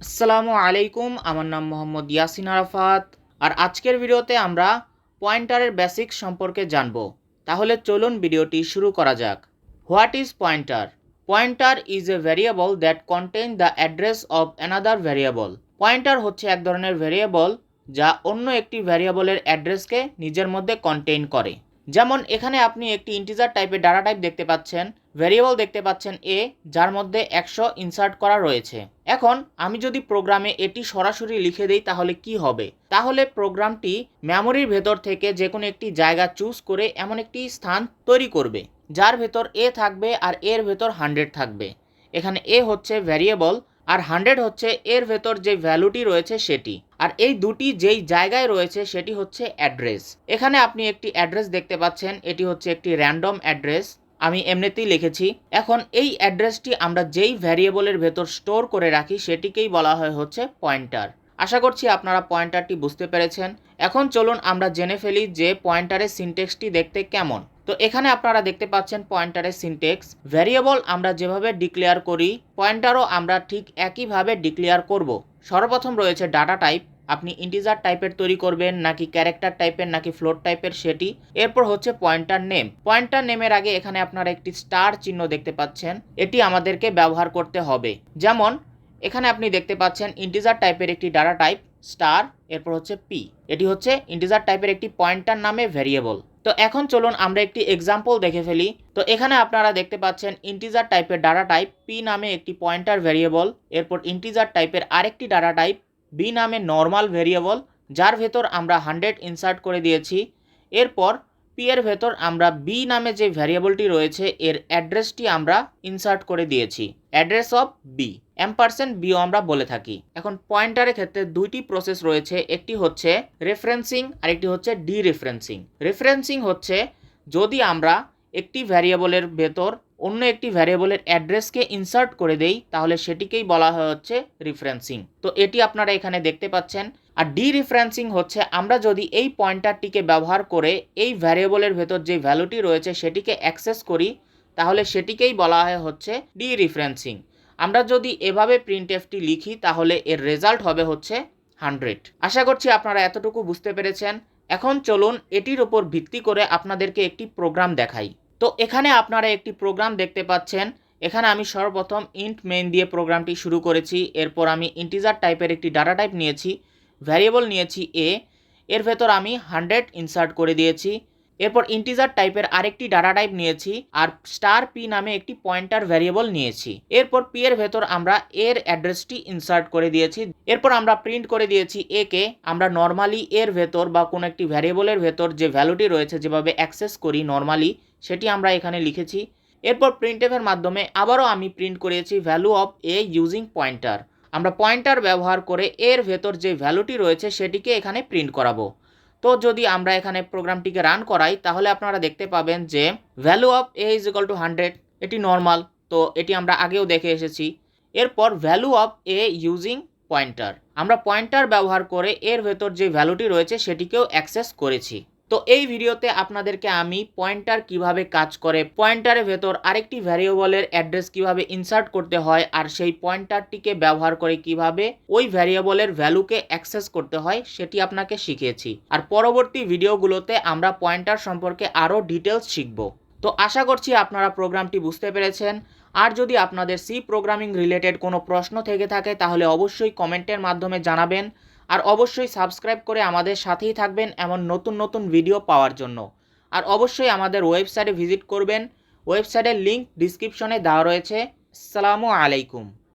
আসসালামু আলাইকুম, আমার নাম মোহাম্মদ ইয়াসিন আরাফাত। আর আজকের ভিডিওতে আমরা পয়েন্টারের বেসিক্স সম্পর্কে জানব। তাহলে চলুন ভিডিওটি শুরু করা যাক। What is pointer? Pointer is a variable that contain the address of another variable. Pointer হচ্ছে এক ধরনের ভ্যারিয়েবল যা অন্য একটি ভ্যারিয়েবলের অ্যাড্রেসকে নিজের মধ্যে কন্টেইন করে। যেমন এখানে আপনি একটি ইন্টিজার টাইপের ডাটা টাইপ দেখতে পাচ্ছেন, ভ্যারিয়েবল দেখতে পাচ্ছেন এ, যার মধ্যে 100 ইনসার্ট করা রয়েছে। এখন আমি যদি প্রোগ্রামে এটি সরাসরি লিখে দেই তাহলে কি হবে? তাহলে প্রোগ্রামটি মেমোরির ভেতর থেকে যে কোনো একটি জায়গা চুজ করে এমন একটি স্থান তৈরি করবে যার ভেতর এ থাকবে আর এর ভেতর 100 থাকবে। এখানে এ হচ্ছে ভ্যারিয়েবল আর 100 হচ্ছে এর ভেতর যে ভ্যালুটি রয়েছে সেটি। আর এই দুটি যেই জায়গায় রয়েছে সেটি হচ্ছে অ্যাড্রেস। এখানে আপনি একটি অ্যাড্রেস দেখতে পাচ্ছেন, এটি হচ্ছে একটি র্যান্ডম অ্যাড্রেস, আমি এমনিতেই লিখেছি। এখন এই অ্যাড্রেসটি আমরা যেই ভ্যারিয়েবলের ভেতর স্টোর করে রাখি সেটিকেই বলা হয় হচ্ছে পয়েন্টার। আশা করছি আপনারা পয়েন্টারটি বুঝতে পেরেছেন। এখন চলুন আমরা জেনে ফেলি যে পয়েন্টারের সিনট্যাক্সটি দেখতে কেমন। তো এখানে আপনারা দেখতে পাচ্ছেন পয়েন্টারের সিনট্যাক্স। ভ্যারিয়েবল আমরা যেভাবে ডিক্লেয়ার করি পয়েন্টারও আমরা ঠিক একইভাবে ডিক্লেয়ার করব। সর্বপ্রথম রয়েছে ডাটা টাইপ, আপনি ইন্টিজার টাইপের তৈরি করবেন নাকি ক্যারেক্টার টাইপের নাকি ফ্লোট টাইপের সেটি। এরপর হচ্ছে পয়েন্টার নেম। পয়েন্টার নেমের আগে এখানে আপনারা একটি স্টার চিহ্ন দেখতে পাচ্ছেন, এটি আমাদেরকে ব্যবহার করতে হবে। যেমন এখানে আপনি দেখতে পাচ্ছেন ইন্টিজার টাইপের একটি ডাটা টাইপ স্টার, এরপর হচ্ছে পি, এটি হচ্ছে ইন্টিজার টাইপের একটি পয়েন্টার নামে ভ্যারিয়েবল। তো এখন চলুন আমরা একটি এক্সাম্পল দেখে ফেলি। তো এখানে আপনারা দেখতে পাচ্ছেন ইন্টিজার টাইপের ডাটা টাইপ পি নামে একটি পয়েন্টার ভ্যারিয়েবল, এরপর ইন্টিজার টাইপের আরেকটি ডাটা টাইপ বি নামে নর্মাল ভ্যারিয়েবল, যার ভেতর আমরা 100 ইনসার্ট করে দিয়েছি। এরপর পি এর ভেতর আমরা বি নামে যে ভ্যারিয়েবলটি রয়েছে এর অ্যাড্রেসটি আমরা ইনসার্ট করে দিয়েছি, অ্যাড্রেস অফ বি, এম্পারসেন্ট বিও আমরা বলে থাকি। এখন পয়েন্টারের ক্ষেত্রে দুইটি প্রসেস রয়েছে, একটি হচ্ছে রেফারেন্সিং আর একটি হচ্ছে ডি রেফারেন্সিং। রেফারেন্সিং হচ্ছে যদি আমরা একটি ভ্যারিয়েবলের ভেতর অন্য একটি ভ্যারিয়েবলের অ্যাড্রেসকে ইনসার্ট করে দেই তাহলে সেটিকেই বলা হয় হচ্ছে রেফারেন্সিং। তো এটি আপনারা এখানে দেখতে পাচ্ছেন। আর ডি রেফারেন্সিং হচ্ছে আমরা যদি এই পয়েন্টারটিকে ব্যবহার করে এই ভ্যারিয়েবলের ভেতর যে ভ্যালুটি রয়েছে সেটিকে অ্যাক্সেস করি তাহলে সেটিকেই বলা হয় হচ্ছে ডি রেফারেন্সিং। আমরা যদি এভাবে প্রিন্টএফটি লিখি তাহলে এর রেজাল্ট হবে হচ্ছে 100। আশা করছি আপনারা এতটুকু বুঝতে পেরেছেন। এখন চলুন এটির উপর ভিত্তি করে আপনাদেরকে একটি প্রোগ্রাম দেখাই। তো এখানে আপনারা একটি প্রোগ্রাম দেখতে পাচ্ছেন। এখানে আমি সর্বপ্রথম ইন্ট মেইন দিয়ে প্রোগ্রামটি শুরু করেছি। এরপর আমি ইন্টিজার টাইপের একটি ডাটা টাইপ নিয়েছি, ভ্যারিয়েবল নিয়েছি এ, এর ভেতর আমি 100 ইনসার্ট করে দিয়েছি। এরপর ইন্টিজার টাইপের আরেকটি ডাটা টাইপ নিয়েছি আর স্টার পি নামে একটি পয়েন্টার ভ্যারিয়েবল নিয়েছি। এরপর পি এর ভেতর আমরা এর অ্যাড্রেসটি ইনসার্ট করে দিয়েছি। এরপর আমরা প্রিন্ট করে দিয়েছি এ কে। আমরা নর্মালি এর ভেতর বা কোনো একটি ভ্যারিয়েবলের ভেতর যে ভ্যালুটি রয়েছে যেভাবে অ্যাক্সেস করি নর্মালি সেটি আমরা এখানে লিখেছি। এরপর প্রিন্টএফের মাধ্যমে আবারও আমি প্রিন্ট করেছি value of A using pointer. আমরা পয়েন্টার ব্যবহার করে এর ভেতর যে ভ্যালুটি রয়েছে সেটিকে এখানে প্রিন্ট করাবো। তো যদি আমরা এখানে প্রোগ্রামটিকে রান করাই তাহলে আপনারা দেখতে পাবেন যে value of A is equal to 100, এটি নর্মাল, তো এটি আমরা আগেও দেখে এসেছি। এরপর value of A using pointer, আমরা পয়েন্টার ব্যবহার করে এর ভেতর যে ভ্যালুটি রয়েছে সেটিকেও অ্যাক্সেস করেছি। তো এই ভিডিওতে আপনাদেরকে আমি পয়েন্টার কিভাবে কাজ করে, পয়েন্টারের ভেতর আরেকটি ভ্যারিয়েবলের অ্যাড্রেস কিভাবে ইনসার্ট করতে হয় আর সেই পয়েন্টারটিকে ব্যবহার করে কিভাবে ওই ভ্যারিয়েবলের ভ্যালুকে অ্যাক্সেস করতে হয় সেটি আপনাকে শিখিয়েছি। আর পরবর্তী ভিডিওগুলোতে আমরা পয়েন্টার সম্পর্কে আরও ডিটেলস শিখব। তো আশা করছি আপনারা প্রোগ্রামটি বুঝতে পেরেছেন। আর যদি আপনাদের সি প্রোগ্রামিং রিলেটেড কোনো প্রশ্ন থেকে থাকে তাহলে অবশ্যই কমেন্টের মাধ্যমে জানাবেন। আর অবশ্যই সাবস্ক্রাইব করে আমাদের সাথেই থাকবেন এমন নতুন নতুন ভিডিও পাওয়ার জন্য। আর অবশ্যই আমাদের ওয়েবসাইটে ভিজিট করবেন, ওয়েবসাইটের লিঙ্ক ডিসক্রিপশনে দেওয়া রয়েছে। আসসালামু আলাইকুম।